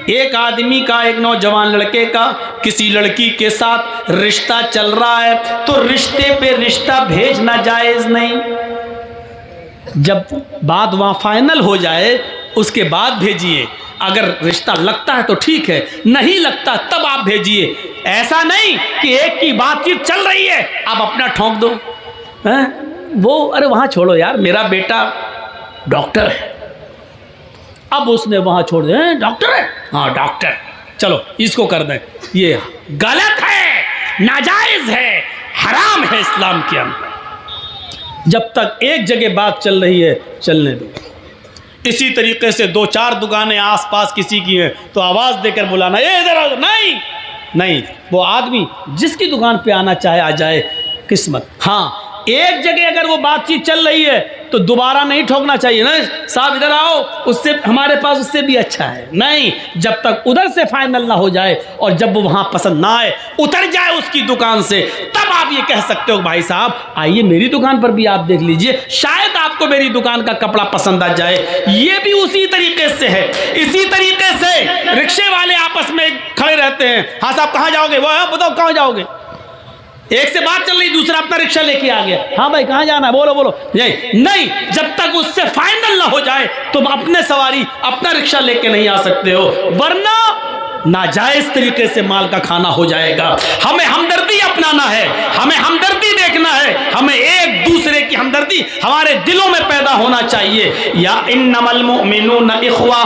एक आदमी का, एक नौजवान लड़के का किसी लड़की के साथ रिश्ता चल रहा है तो रिश्ते पे रिश्ता भेजना जायज़ नहीं। जब बात वहाँ फाइनल हो जाए उसके बाद भेजिए। अगर रिश्ता लगता है तो ठीक है, नहीं लगता तब आप भेजिए। ऐसा नहीं कि एक की बातचीत चल रही है आप अपना ठोंक दो। वो अरे वहाँ छोड़ो यार, मेरा बेटा डॉक्टर है, अब उसने वहाँ छोड़ दिया, डॉक्टर है, हाँ डॉक्टर, चलो इसको कर दें। ये गलत है, नाजायज़ है, हराम है इस्लाम के अंदर। जब तक एक जगह बात चल रही है चलने दो। इसी तरीके से 2-4 दुकानें आसपास किसी की हैं तो आवाज़ देकर बुलाना, ये इधर आओ। नहीं, वो आदमी जिसकी दुकान पे आना चाहे आ जाए, किस्मत। हाँ, एक जगह अगर वो बातचीत चल रही है तो दोबारा नहीं ठोकना चाहिए ना, साहब इधर आओ, उससे हमारे पास उससे भी अच्छा है। नहीं, जब तक उधर से फाइनल ना हो जाए और जब वो वहाँ पसंद ना आए, उतर जाए उसकी दुकान से, तब आप ये कह सकते हो भाई साहब आइए मेरी दुकान पर भी आप देख लीजिए, शायद आपको मेरी दुकान का कपड़ा पसंद आ जाए। ये भी उसी तरीके से है। इसी तरीके से रिक्शे वाले आपस में खड़े रहते हैं, हाँ साहब कहाँ जाओगे, वो बताओ कहाँ जाओगे, एक से बात चल रही, दूसरा अपना रिक्शा लेके आ गया, हाँ भाई कहाँ जाना है, बोलो। नहीं, जब तक उससे फाइनल ना हो जाए तुम अपने सवारी अपना रिक्शा लेके नहीं आ सकते हो, वरना नाजायज तरीके से माल का खाना हो जाएगा। हमें हमदर्दी अपनाना है, हमें हमदर्दी देखना है, हमें एक दूसरे की हमदर्दी हमारे दिलों में पैदा होना चाहिए। या इन्नमल मुमिनून इख्वा,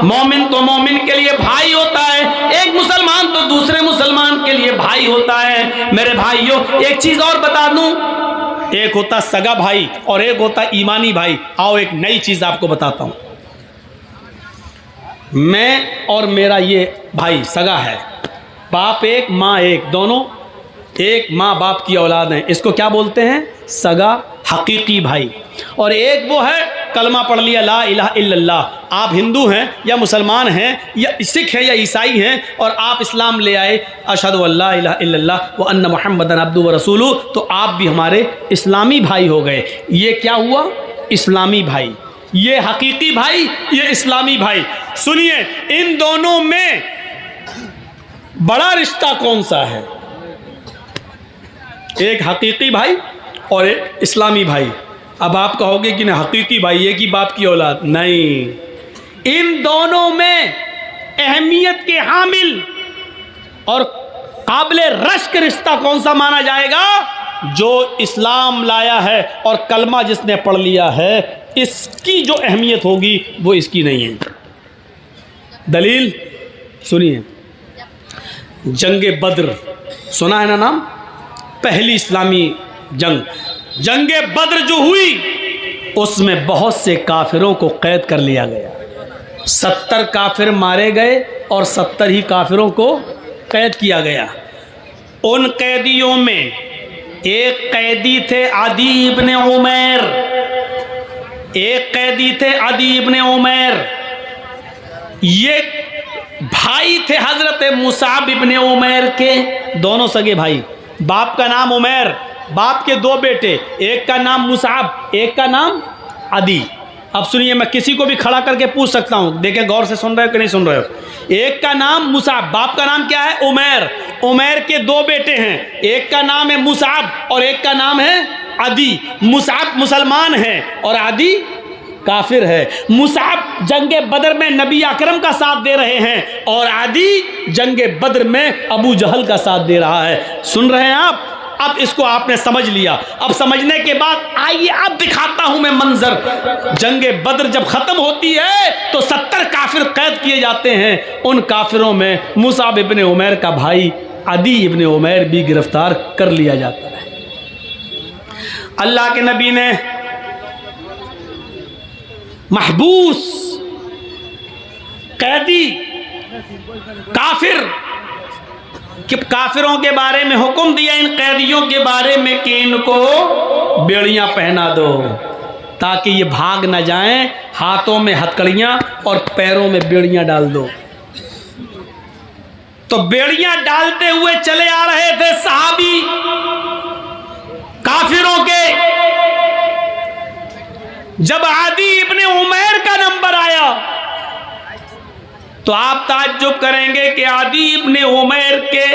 मोमिन तो मोमिन के लिए भाई होता है, एक मुसलमान तो दूसरे मुसलमान के लिए भाई होता है। मेरे भाइयों, एक चीज और बता दूं, एक होता सगा भाई और एक होता ईमानी भाई। आओ एक नई चीज आपको बताता हूं। मैं और मेरा ये भाई सगा है, बाप एक माँ एक, दोनों एक माँ बाप की औलाद हैं, इसको क्या बोलते हैं, सगा हकीकी भाई। और एक वो है कलमा पढ़ लिया ला इलाहा इल्लल्लाह, आप हिंदू हैं या मुसलमान हैं या सिख हैं या ईसाई हैं और आप इस्लाम ले आए, अशहदु अल्ला इलाहा इल्लल्लाह व अन्ना मुहम्मदन अब्दुहु व रसूलुहु, तो आप भी हमारे इस्लामी भाई हो गए। ये क्या हुआ, इस्लामी भाई, ये हकीकी भाई, ये इस्लामी भाई। सुनिए, इन दोनों में बड़ा रिश्ता कौन सा है, एक हकीकी भाई और एक इस्लामी भाई। अब आप कहोगे कि ना हकीकी भाई एक ही बाप की औलाद, नहीं, इन दोनों में अहमियत के हामिल और काबिले रश्क रिश्ता कौन सा माना जाएगा, जो इस्लाम लाया है और कलमा जिसने पढ़ लिया है, इसकी जो अहमियत होगी वो इसकी नहीं है। दलील सुनिए, जंगे बद्र सुना है ना नाम, पहली इस्लामी जंगे बद्र जो हुई उसमें बहुत से काफिरों को कैद कर लिया गया। 70 काफिर मारे गए और 70 ही काफिरों को कैद किया गया। उन कैदियों में एक कैदी थे अदी इब्ने उमैर, एक कैदी थे अदी इब्ने उमैर, ये भाई थे हजरत मुसाब इब्ने उमैर के, दोनों सगे भाई, बाप का नाम उमैर, बाप के 2 बेटे, एक का नाम मुसाब, एक का नाम अदी। अब सुनिए, मैं किसी को भी खड़ा करके पूछ सकता हूँ, देखें गौर से सुन रहे हो कि नहीं सुन रहे हो। एक का नाम मुसाब, बाप का नाम क्या है, उमैर, उमैर के 2 बेटे हैं, एक का नाम है मुसाब और एक का नाम है अदी। मुसाब मुसलमान है और अदी काफिर है। मुसाब जंगे बदर में नबी अकरम का साथ दे रहे हैं और आदि जंगे बदर में अबू जहल का साथ दे रहा है। सुन रहे हैं आप? अब इसको आपने समझ लिया। अब समझने के बाद आइए अब दिखाता हूं मैं मंजर। जंगे बदर जब खत्म होती है तो 70 काफिर कैद किए जाते हैं। उन काफिरों में मुसाब इब्ने उमैर का भाई अदी इब्ने उमैर भी गिरफ्तार कर लिया जाता है। अल्लाह के नबी ने महबूस कैदी काफिरों के बारे में हुक्म दिया, इन कैदियों के बारे में कि इनको बेड़ियां पहना दो ताकि ये भाग न जाएं, हाथों में हथकड़ियां और पैरों में बेड़ियां डाल दो। तो बेड़ियां डालते हुए चले आ रहे थे सहाबी काफिरों के। जब आदी इब्ने उमैर का नंबर आया तो आप ताज्जुब करेंगे कि आदी इब्ने उमैर के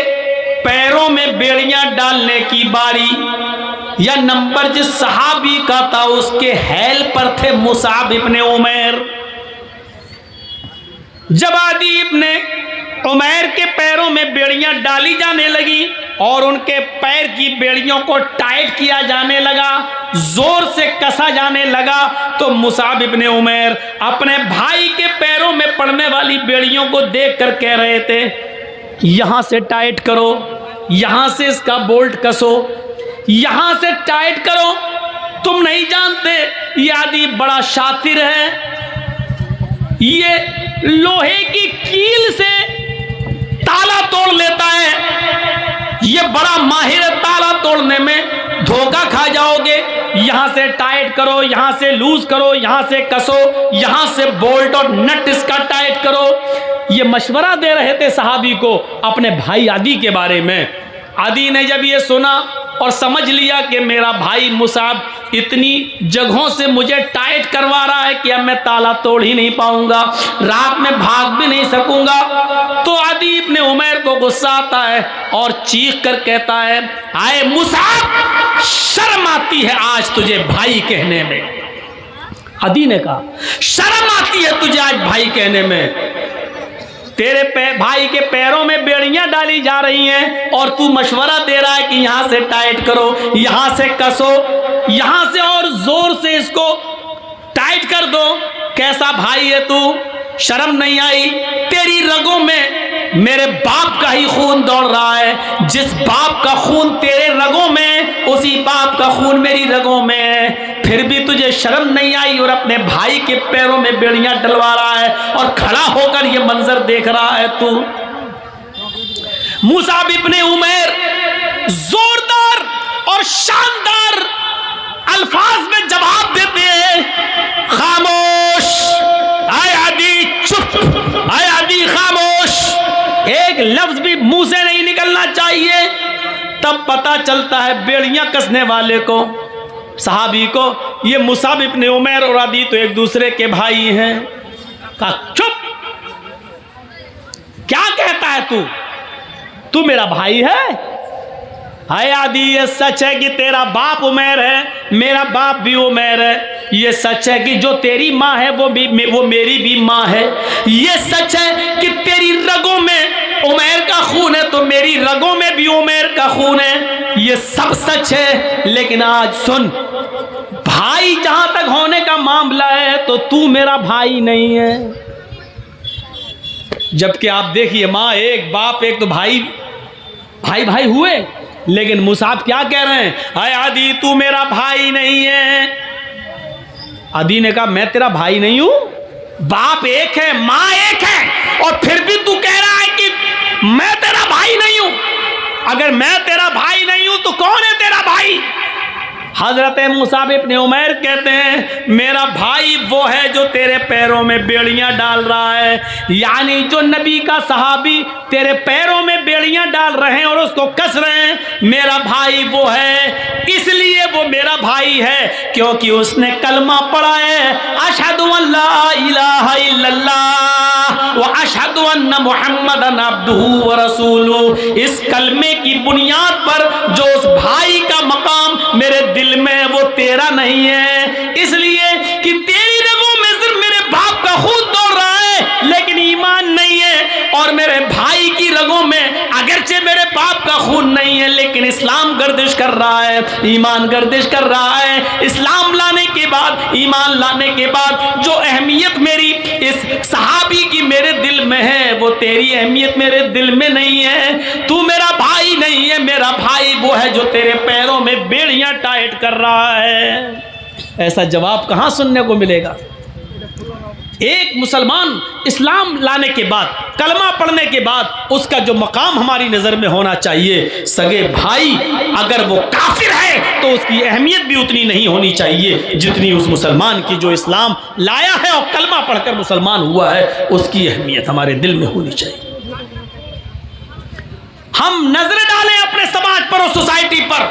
पैरों में बेड़ियां डालने की बारी या नंबर जिस सहाबी का था उसके हैल पर थे मुसाब इब्ने उमैर। जब आदी इब्ने उमैर के पैरों में बेड़ियां डाली जाने लगी और उनके पैर की बेड़ियों को टाइट किया जाने लगा, जोर से कसा जाने लगा, तो मुसाब इब्ने उमैर अपने भाई के पैरों में पड़ने वाली बेड़ियों को देखकर कह रहे थे, यहां से टाइट करो, यहां से इसका बोल्ट कसो, यहां से टाइट करो। तुम नहीं जानते ये आदि बड़ा शातिर है, ये लोहे की कील से ताला तोड़ लेता है, ये बड़ा माहिर है ताला तोड़ने में, धोखा खा जाओगे। यहां से टाइट करो, यहां से लूज करो, यहां से कसो, यहां से बोल्ट और नट इसका टाइट करो। ये मशवरा दे रहे थे सहाबी को अपने भाई आदि के बारे में। आदि ने जब ये सुना और समझ लिया कि मेरा भाई मुसाब इतनी जगहों से मुझे टाइट करवा रहा है कि अब मैं ताला तोड़ ही नहीं पाऊंगा, रात में भाग भी नहीं सकूंगा, तो आदि इब्ने उमैर को गुस्सा आता है और चीख कर कहता है, आए मुसाब, शर्म आती है आज तुझे भाई कहने में। आदि ने कहा, शर्म आती है तुझे आज भाई कहने में, तेरे भाई के पैरों में बेड़ियां डाली जा रही हैं और तू मशवरा दे रहा है कि यहां से टाइट करो, यहां से कसो, यहां से और जोर से इसको टाइट कर दो। कैसा भाई है तू, शर्म नहीं आई? तेरी रगों में मेरे बाप का ही खून दौड़ रहा है, जिस बाप का खून तेरे रगों में उसी बाप का खून मेरी रगों में है, फिर भी तुझे शर्म नहीं आई और अपने भाई के पैरों में बेड़ियां डलवा रहा है और खड़ा होकर ये मंजर देख रहा है तू। मुसाब इब्ने उमैर जोरदार और शानदार अल्फाज में जवाब देते हैं, खामोश, आए आदि चुप, आए आदि खामोश, एक लफ्ज भी मुंह से नहीं निकलना चाहिए। तब पता चलता है बेड़ियां कसने वाले को, सहाबी को, ये मुसाब इब्ने उमैर और आदि तो एक दूसरे के भाई हैं। कहा चुप, क्या कहता है तू मेरा भाई है? हाय आदि, ये सच है कि तेरा बाप उमैर है, मेरा बाप भी उमैर है। ये सच है कि जो तेरी माँ है वो मेरी भी माँ है। ये सच है कि तेरी रगों में उमैर का खून है तो मेरी रगों में भी उमैर का खून है। ये सब सच है, लेकिन आज सुन, भाई जहां तक होने का मामला है तो तू मेरा भाई नहीं है। जबकि आप देखिए, माँ एक, बाप एक, तो भाई भाई भाई हुए, लेकिन मुसाब क्या कह रहे हैं, हाय आदि तू मेरा भाई नहीं है। आदि ने कहा, मैं तेरा भाई नहीं हूं, बाप एक है, माँ एक है, और फिर भी तू कह रहा है कि मैं तेरा भाई नहीं हूं। अगर मैं तेरा भाई नहीं हूं तो कौन है तेरा भाई? हजरत मुसाब इब्ने उमैर कहते हैं, मेरा भाई वो है जो तेरे पैरों में बेड़ियां डाल रहा है, यानी जो नबी का सहाबी तेरे पैरों में बेड़ियां डाल रहे हैं और उसको कस रहे हैं, मेरा भाई वो है। इसलिए वो मेरा भाई है क्योंकि उसने कलमा पढ़ा है, अशहदु अल्ला इलाहा इल्लल्लाह व अशहदु अन्ना मुहम्मदन अब्दुहु व रसूलुहु। इस कलमे की बुनियाद पर जो उस भाई का मकाम मेरे दिल में, वो तेरा नहीं है, इसलिए कि तेरी रगों में सिर्फ मेरे बाप का खून दौड़ रहा है लेकिन ईमान नहीं है, और मेरे भाई की रगों में अगरचे मेरे बाप का खून नहीं है लेकिन इस्लाम गर्दिश कर रहा है, ईमान गर्दिश कर रहा है। इस्लाम लाने के बाद, ईमान लाने के बाद जो अहमियत मेरी इस सहाबी की मेरे दिल में है, वो तेरी अहमियत मेरे दिल में नहीं है। तू मेरा भाई नहीं है, मेरा भाई वो है जो तेरे पैरों में बेड़ियां टाइट कर रहा है। ऐसा जवाब कहां सुनने को मिलेगा? एक मुसलमान इस्लाम लाने के बाद, कलमा पढ़ने के बाद, उसका जो मकाम हमारी नज़र में होना चाहिए, सगे भाई अगर वो काफिर है तो उसकी अहमियत भी उतनी नहीं होनी चाहिए जितनी उस मुसलमान की जो इस्लाम लाया है और कलमा पढ़कर मुसलमान हुआ है, उसकी अहमियत हमारे दिल में होनी चाहिए। हम नजर डालें अपने समाज पर और सोसाइटी पर,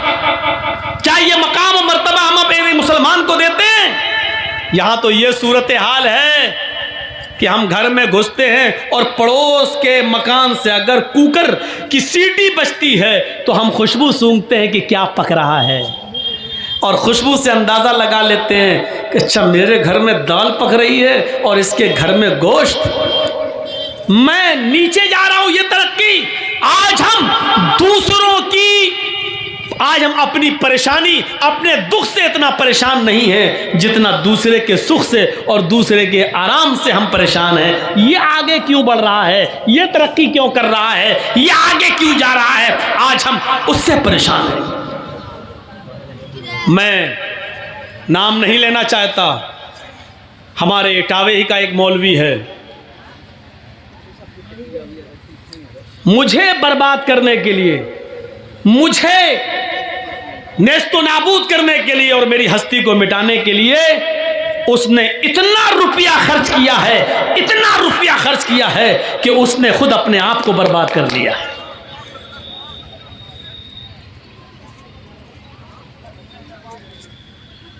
क्या ये मकाम और मर्तबा हम अपने मुसलमान को देते हैं? यहां तो ये सूरत हाल है कि हम घर में घुसते हैं और पड़ोस के मकान से अगर कुकर की सीटी बजती है तो हम खुशबू सूंघते हैं कि क्या पक रहा है, और खुशबू से अंदाज़ा लगा लेते हैं कि अच्छा मेरे घर में दाल पक रही है और इसके घर में गोश्त। मैं नीचे जा रहा हूं, ये तरक्की। आज हम अपनी परेशानी, अपने दुख से इतना परेशान नहीं है जितना दूसरे के सुख से और दूसरे के आराम से हम परेशान हैं। ये आगे क्यों बढ़ रहा है, ये तरक्की क्यों कर रहा है, ये आगे क्यों जा रहा है, आज हम उससे परेशान हैं। मैं नाम नहीं लेना चाहता, हमारे इटावे ही का एक मौलवी है, मुझे बर्बाद करने के लिए, मुझे नेस्तो नाबूद करने के लिए और मेरी हस्ती को मिटाने के लिए उसने इतना रुपया खर्च किया है, इतना रुपया खर्च किया है कि उसने खुद अपने आप को बर्बाद कर लिया है।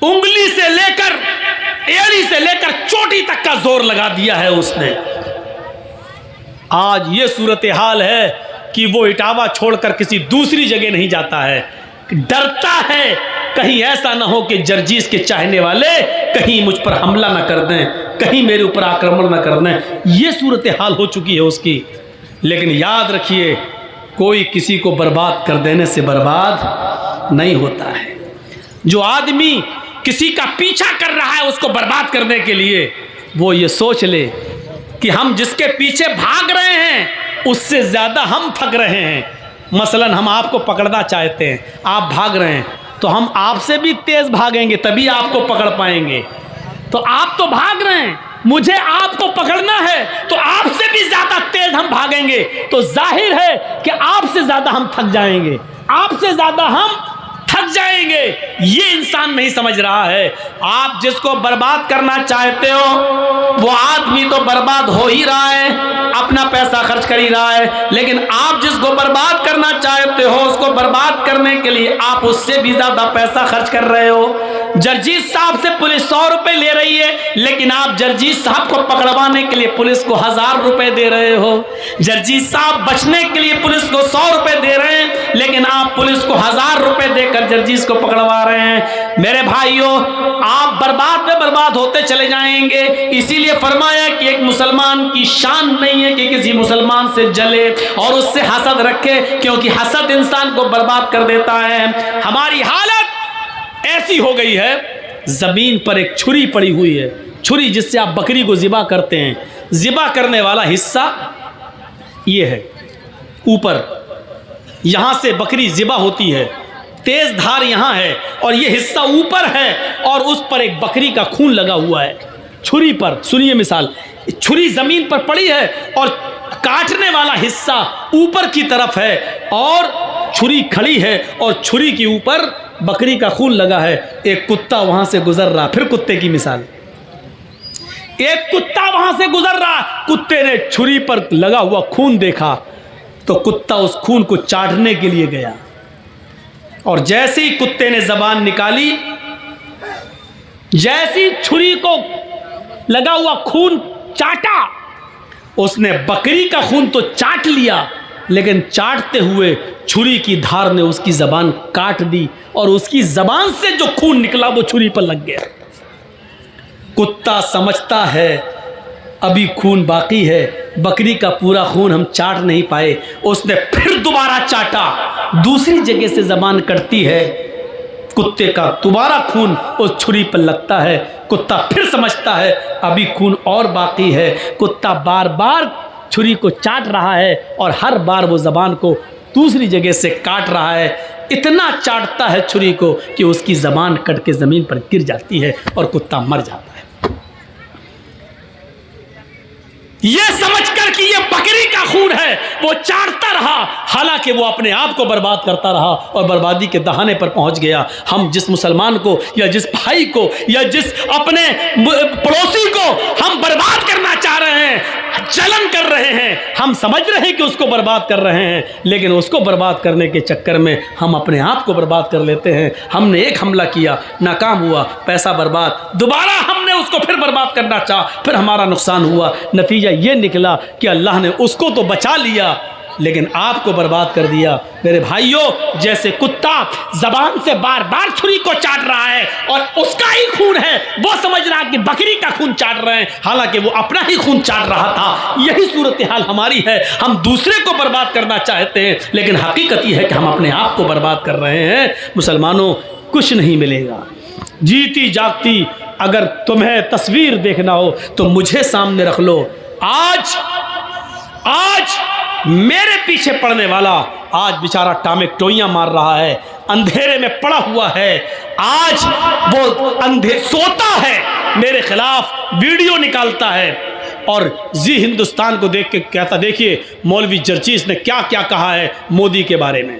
उंगली से लेकर, एड़ी से लेकर चोटी तक का जोर लगा दिया है उसने। आज ये सूरत हाल है कि वो इटावा छोड़कर किसी दूसरी जगह नहीं जाता है, डरता है कहीं ऐसा ना हो कि जर्जीस के चाहने वाले कहीं मुझ पर हमला ना कर दें, कहीं मेरे ऊपर आक्रमण ना कर दें। ये सूरत हाल हो चुकी है उसकी। लेकिन याद रखिए, कोई किसी को बर्बाद कर देने से बर्बाद नहीं होता है। जो आदमी किसी का पीछा कर रहा है उसको बर्बाद करने के लिए, वो ये सोच ले कि हम जिसके पीछे भाग रहे हैं उससे ज़्यादा हम थक रहे हैं। मसलन हम आपको पकड़ना चाहते हैं, आप भाग रहे हैं, तो हम आपसे भी तेज़ भागेंगे तभी आपको पकड़ पाएंगे। तो आप तो भाग रहे हैं, मुझे आपको पकड़ना है, तो आपसे भी ज़्यादा तेज़ हम भागेंगे, तो जाहिर है कि आपसे ज़्यादा हम थक जाएंगे, आपसे ज़्यादा हम थक जाएंगे। ये इंसान नहीं समझ रहा है। आप जिसको बर्बाद करना चाहते हो वो आदमी तो बर्बाद हो ही रहा है, अपना पैसा खर्च कर ही रहा है, लेकिन आप जिसको बर्बाद करना चाहते हो उसको बर्बाद करने के लिए आप उससे भी ज्यादा पैसा खर्च कर रहे हो। जर्जीत साहब से पुलिस 100 रुपए ले रही है, लेकिन आप जर्जीत साहब को पकड़वाने के लिए पुलिस को 1000 रुपए दे रहे हो। जर्जीत साहब बचने के लिए पुलिस को 100 रुपए दे रहे हैं, लेकिन आप पुलिस को 1000 रुपए देकर जर्जीस को पकड़वा रहे हैं। मेरे भाइयों, आप बर्बाद पे बर्बाद होते चले जाएंगे। इसीलिए फरमाया कि एक मुसलमान की शान नहीं है कि किसी मुसलमान से जले और उससे हसद रखे, क्योंकि हसद इंसान को बर्बाद कर देता है। हमारी हालत ऐसी हो गई है, जमीन पर एक छुरी पड़ी हुई है, छुरी जिससे आप बकरी को ज़िबा करते हैं, ज़िबा करने वाला हिस्सा ये है ऊपर, यहां से बकरी ज़िबा होती है, तेज धार यहां है और ये हिस्सा ऊपर है और उस पर एक बकरी का खून लगा हुआ है छुरी पर। सुनिए मिसाल, छुरी जमीन पर पड़ी है और काटने वाला हिस्सा ऊपर की तरफ है और छुरी खड़ी है और छुरी के ऊपर बकरी का खून लगा है। एक कुत्ता वहां से गुजर रहा, फिर कुत्ते की मिसाल, एक कुत्ता वहां से गुजर रहा, कुत्ते ने छुरी पर लगा हुआ खून देखा तो कुत्ता उस खून को चाटने के लिए गया और जैसे ही कुत्ते ने जबान निकाली, जैसी छुरी को लगा हुआ खून चाटा, उसने बकरी का खून तो चाट लिया, लेकिन चाटते हुए छुरी की धार ने उसकी जबान काट दी और उसकी जबान से जो खून निकला वो छुरी पर लग गया। कुत्ता समझता है अभी खून बाकी है, बकरी का पूरा खून हम चाट नहीं पाए। उसने फिर दोबारा चाटा, दूसरी जगह से जबान कटती है, कुत्ते का दोबारा खून उस छुरी पर लगता है। कुत्ता फिर समझता है अभी खून और बाकी है। कुत्ता बार बार छुरी को चाट रहा है और हर बार वो जबान को दूसरी जगह से काट रहा है। इतना चाटता है छुरी को कि उसकी जबान कट के जमीन पर गिर जाती है और कुत्ता मर जाता है। ये समझकर कि ये बकरी का खून है वो चाटता रहा, हालांकि वो अपने आप को बर्बाद करता रहा और बर्बादी के दहाने पर पहुंच गया। हम जिस मुसलमान को या जिस भाई को या जिस अपने पड़ोसी को हम बर्बाद करना चाह रहे हैं, जलन कर रहे हैं, हम समझ रहे हैं कि उसको बर्बाद कर रहे हैं, लेकिन उसको बर्बाद करने के चक्कर में हम अपने आप को बर्बाद कर लेते हैं। हमने एक हमला किया, नाकाम हुआ, पैसा बर्बाद, दोबारा हमने उसको फिर बर्बाद करना चाहा, फिर हमारा नुकसान हुआ। नतीजा ये निकला कि अल्लाह ने उसको तो बचा लिया लेकिन आपको बर्बाद कर दिया। मेरे भाइयों, जैसे कुत्ता जबान से बार बार छुरी को चाट रहा है और उसका ही खून है, वो समझ रहा कि बकरी का खून चाट रहे हैं, हालांकि वो अपना ही खून चाट रहा था। यही सूरत हाल हमारी है। हम दूसरे को बर्बाद करना चाहते हैं, लेकिन हकीकत यह है कि हम अपने आप को बर्बाद कर रहे हैं। मुसलमानों, कुछ नहीं मिलेगा। जीती जागती अगर तुम्हें तस्वीर देखना हो तो मुझे सामने रख लो। आज मेरे पीछे पड़ने वाला आज बेचारा टामे टोइयां मार रहा है, अंधेरे में पड़ा हुआ है। आज वो सोता है, मेरे खिलाफ वीडियो निकालता है और जी हिंदुस्तान को देख के कहता, देखिए मौलवी जर्चीस ने क्या क्या कहा है मोदी के बारे में,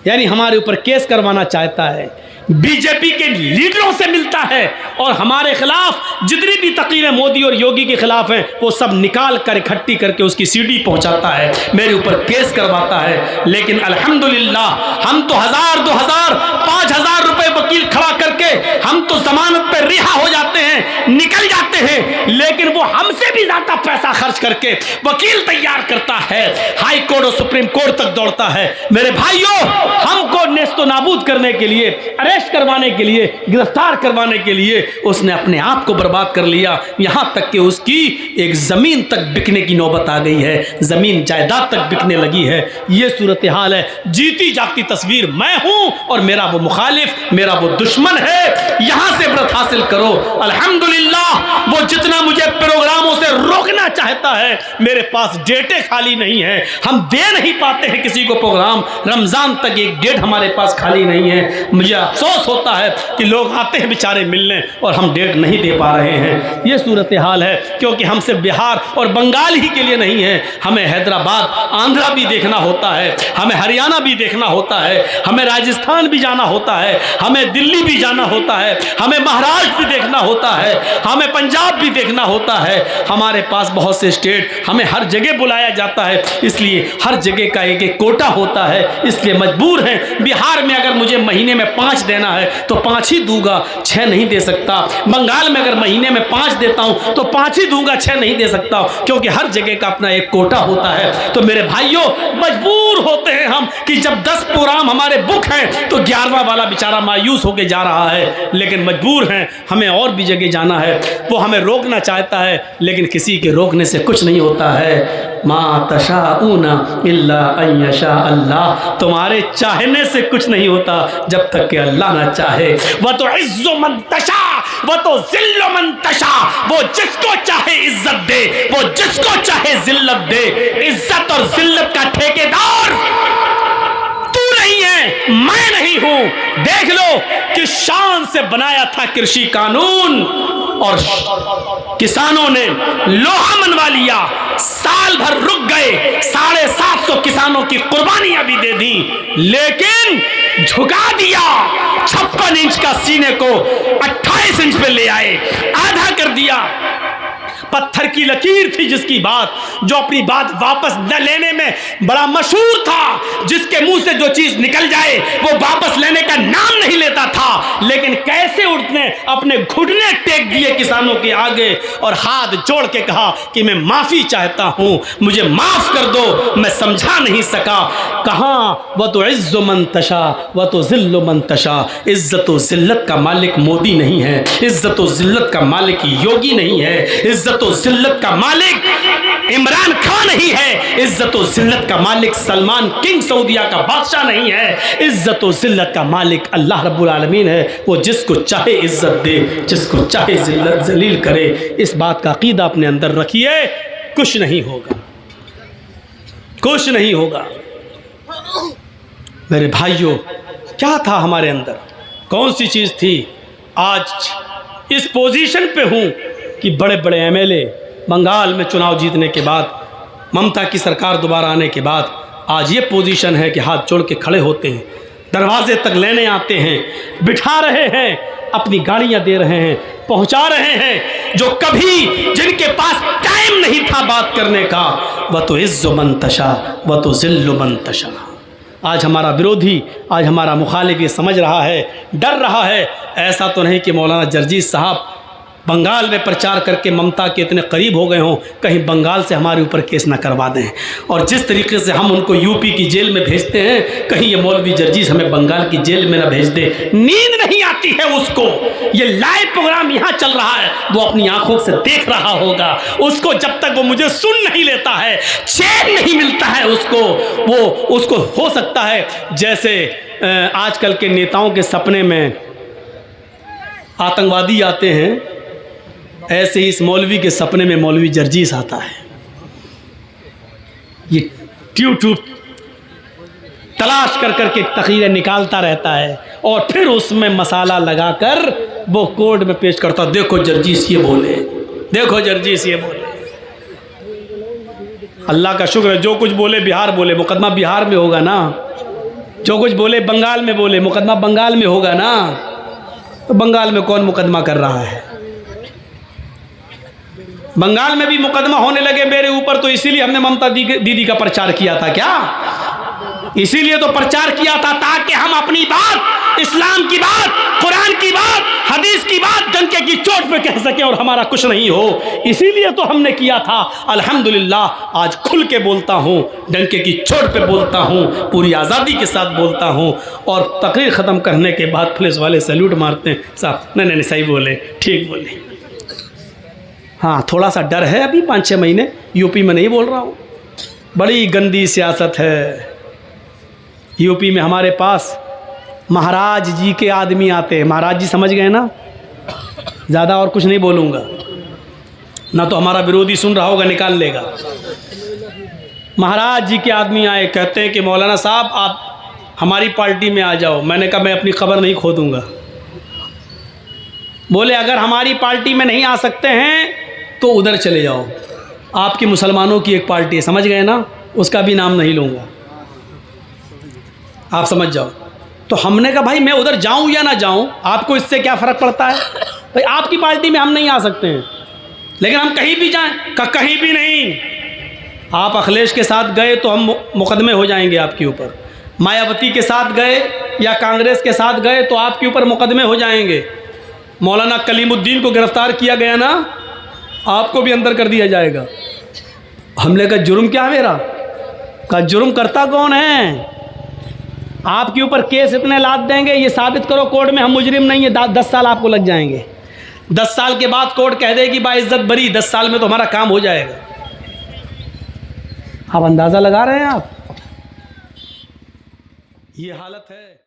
यानी हमारे ऊपर केस करवाना चाहता है। बीजेपी के लीडरों से मिलता है और हमारे खिलाफ जितनी भी तकरीरें मोदी और योगी के खिलाफ हैं वो सब निकाल कर इकट्ठी करके उसकी सीडी पहुंचाता है, मेरे ऊपर केस करवाता है। लेकिन अल्हम्दुलिल्लाह हम तो 1000, 2000, 5000 रुपए वकील खड़ा करके हम तो जमानत पर रिहा हो जाते हैं, निकल जाते हैं, लेकिन वो हमसे भी ज्यादा पैसा खर्च करके वकील तैयार करता है, हाई कोर्ट और सुप्रीम कोर्ट तक दौड़ता है। मेरे भाइयों, हमको नेस्तो नाबूद करने के लिए, अरेस्ट करवाने के लिए, गिरफ्तार करवाने के लिए उसने अपने आप को बर्बाद कर लिया। यहां तक कि उसकी एक जमीन तक बिकने की नौबत आ गई है, जमीन जायदाद तक बिकने लगी है। यह सूरत हाल है। जीती जागती तस्वीर मैं हूं और मेरा वो मुखालिफ, मेरा वो दुश्मन है। यहां से इबरत हासिल करो। अल्हम्दुलिल्लाह वो जितना मुझे प्रोग्रामों से रोकना चाहता है, मेरे पास डेटें खाली नहीं है, हम दे नहीं पाते हैं किसी को प्रोग्राम। रमजान तक एक डेट हमारे पास खाली नहीं है। मुझे अफसोस होता है कि लोग आते हैं बेचारे मिलने और हम डेट नहीं दे पा रहे हैं। ये सूरत हाल है, क्योंकि हम सिर्फ बिहार और बंगाल ही के लिए नहीं है, हमें हैदराबाद, आंध्रा भी देखना होता है, हमें हरियाणा भी देखना होता है, हमें राजस्थान भी जाना होता है, हमें दिल्ली भी जाना होता है, हमें महाराष्ट्र भी देखना होता है, हमें पंजाब भी देखना होता है। हमारे पास बहुत से स्टेट, हमें हर जगह बुलाया जाता है, इसलिए हर जगह का एक एक कोटा होता है, इसलिए मजबूर हैं। बिहार में अगर मुझे महीने में 5 देना है तो 5 ही दूंगा, 6 नहीं दे सकता। बंगाल में अगर महीने में 5 देता हूं तो 5 ही दूंगा, 6 नहीं दे सकता, क्योंकि हर जगह का अपना एक कोटा होता है। तो मेरे भाइयों, मजबूर होते हैं हम कि जब 10 प्रोग्राम हमारे बुक हैं तो 11वां वाला बेचारा मायूस होकर जा रहा है, लेकिन मजबूर हैं, हमें और भी जगह जाना है। वो हमें रोकना चाहता है, लेकिन किसी के रोकने से कुछ नहीं होता है। मा तशाऊना इल्ला अन यशा अल्लाह, तुम्हारे चाहने से कुछ नहीं होता जब तक कि अल्लाह ना चाहे। वह तो इज्जो मन तशा, वह तो जिल्लो मन तशा, वो जिसको चाहे इज्जत दे, वो जिसको चाहे जिल्लत दे। इज्जत और जिल्लत का ठेकेदार तू नहीं है, मैं नहीं हूं। देख लो कि शान से बनाया था कृषि कानून और किसानों ने लोहा मनवा लिया, साल भर रुक गए, 750 किसानों की कुर्बानियां भी दे दी, लेकिन झुका दिया। 56 इंच का सीने को 28 इंच पे ले आए, आधा कर दिया। पत्थर की लकीर थी जिसकी बात, जो अपनी बात वापस न लेने में बड़ा मशहूर था, जिसके मुंह से जो चीज निकल जाए वो वापस लेने का नाम नहीं लेता था। लेकिन कैसे उसने अपने घुटने टेक दिए किसानों के आगे और हाथ जोड़ के कहा कि मैं माफी चाहता हूं, मुझे माफ कर दो, मैं समझा नहीं सका। कहाँ वह तो इज्जो मन तशा, वह तो जिल्लो मन तशा। इज्जत व जिल्लत का मालिक मोदी नहीं है, इज्जत व जिल्लत का मालिक योगी नहीं है, इज्जत व जिल्लत का मालिक इमरान खान नहीं है, इज्जत व जिल्लत का मालिक सलमान किंग सऊदिया का बादशाह नहीं है। इज्जत व जिल्लत का मालिक अल्लाह रब्बुल आलमीन है। वो जिसको चाहे इज्जत दे, जिसको चाहे जिल्लत जलील करे। इस बात का अकीदा अपने अंदर रखिए, कुछ नहीं होगा, कुछ नहीं होगा। मेरे भाइयों, क्या था हमारे अंदर, कौन सी चीज़ थी? आज इस पोजीशन पे हूँ कि बड़े बड़े एमएलए बंगाल में चुनाव जीतने के बाद, ममता की सरकार दोबारा आने के बाद आज ये पोजीशन है कि हाथ जोड़ के खड़े होते हैं, दरवाजे तक लेने आते हैं, बिठा रहे हैं, अपनी गाड़ियाँ दे रहे हैं, पहुंचा रहे हैं, जो कभी जिनके पास टाइम नहीं था बात करने का। वह तो इज़्ज़ु मन तशा वह तो ज़िल्लु मन तशा। आज हमारा विरोधी, आज हमारा मुखालिफ ये समझ रहा है, डर रहा है। ऐसा तो नहीं कि मौलाना जर्जीस साहब बंगाल में प्रचार करके ममता के इतने करीब हो गए हों, कहीं बंगाल से हमारे ऊपर केस ना करवा दें। और जिस तरीके से हम उनको यूपी की जेल में भेजते हैं, कहीं ये मौलवी जर्जीस हमें बंगाल की जेल में ना भेज दे। नींद नहीं आती है उसको, ये लाइव प्रोग्राम यहाँ चल रहा है, वो अपनी आंखों से देख रहा होगा। उसको जब तक वो मुझे सुन नहीं लेता है, चैन नहीं मिलता है उसको। वो उसको हो सकता है जैसे आजकल के नेताओं के सपने में आतंकवादी आते हैं, ऐसे ही इस मौलवी के सपने में मौलवी जर्जीस आता है। ये ट्यूब तलाश कर करके तकरीरें निकालता रहता है और फिर उसमें मसाला लगाकर वो कोर्ट में पेश करता। देखो जर्जीस ये बोले, देखो जर्जीस ये बोले। अल्लाह का शुक्र है, जो कुछ बोले बिहार बोले, मुकदमा बिहार में होगा ना। जो कुछ बोले बंगाल में बोले, मुकदमा बंगाल में होगा ना। तो बंगाल में कौन मुकदमा कर रहा है? बंगाल में भी मुकदमा होने लगे मेरे ऊपर, तो इसीलिए हमने ममता दीदी का प्रचार किया था क्या? इसीलिए तो प्रचार किया था, ताकि हम अपनी बात, इस्लाम की बात, कुरान की बात, हदीस की बात डंके की चोट पे कह सके और हमारा कुछ नहीं हो। इसीलिए तो हमने किया था। अल्हम्दुलिल्लाह आज खुल के बोलता हूँ, डंके की चोट पे बोलता हूँ, पूरी आज़ादी के साथ बोलता हूँ। और तकरीर ख़त्म करने के बाद पुलिस वाले सैल्यूट मारते हैं, साहब नहीं नहीं सही बोले, ठीक बोले। हाँ थोड़ा सा डर है अभी, 5-6 महीने यूपी में नहीं बोल रहा हूँ। बड़ी गंदी सियासत है यूपी में। हमारे पास महाराज जी के आदमी आते हैं, महाराज जी समझ गए ना, ज़्यादा और कुछ नहीं बोलूँगा, ना तो हमारा विरोधी सुन रहा होगा निकाल लेगा। महाराज जी के आदमी आए, कहते हैं कि मौलाना साहब आप हमारी पार्टी में आ जाओ। मैंने कहा मैं अपनी खबर नहीं खो दूँगा। बोले अगर हमारी पार्टी में नहीं आ सकते हैं तो उधर चले जाओ, आपकी मुसलमानों की एक पार्टी है, समझ गए ना, उसका भी नाम नहीं लूँगा, आप समझ जाओ। तो हमने कहा भाई मैं उधर जाऊँ या ना जाऊँ, आपको इससे क्या फ़र्क पड़ता है? भाई आपकी पार्टी में हम नहीं आ सकते हैं, लेकिन हम कहीं भी जाएं, कहीं भी नहीं। आप अखिलेश के साथ गए तो हम मुकदमे हो जाएंगे आपके ऊपर, मायावती के साथ गए या कांग्रेस के साथ गए तो आपके ऊपर मुकदमे हो जाएंगे। मौलाना कलीमुद्दीन को गिरफ्तार किया गया ना, आपको भी अंदर कर दिया जाएगा। हमने कहा जुर्म क्या मेरा? कहा जुर्म करता कौन है? आपके ऊपर केस इतने लाद देंगे, ये साबित करो कोर्ट में हम मुजरिम नहीं है, 10 साल आपको लग जाएंगे। 10 साल के बाद कोर्ट कह देगी बाइज्जत बरी, 10 साल में तो हमारा काम हो जाएगा। आप अंदाज़ा लगा रहे हैं आप, ये हालत है।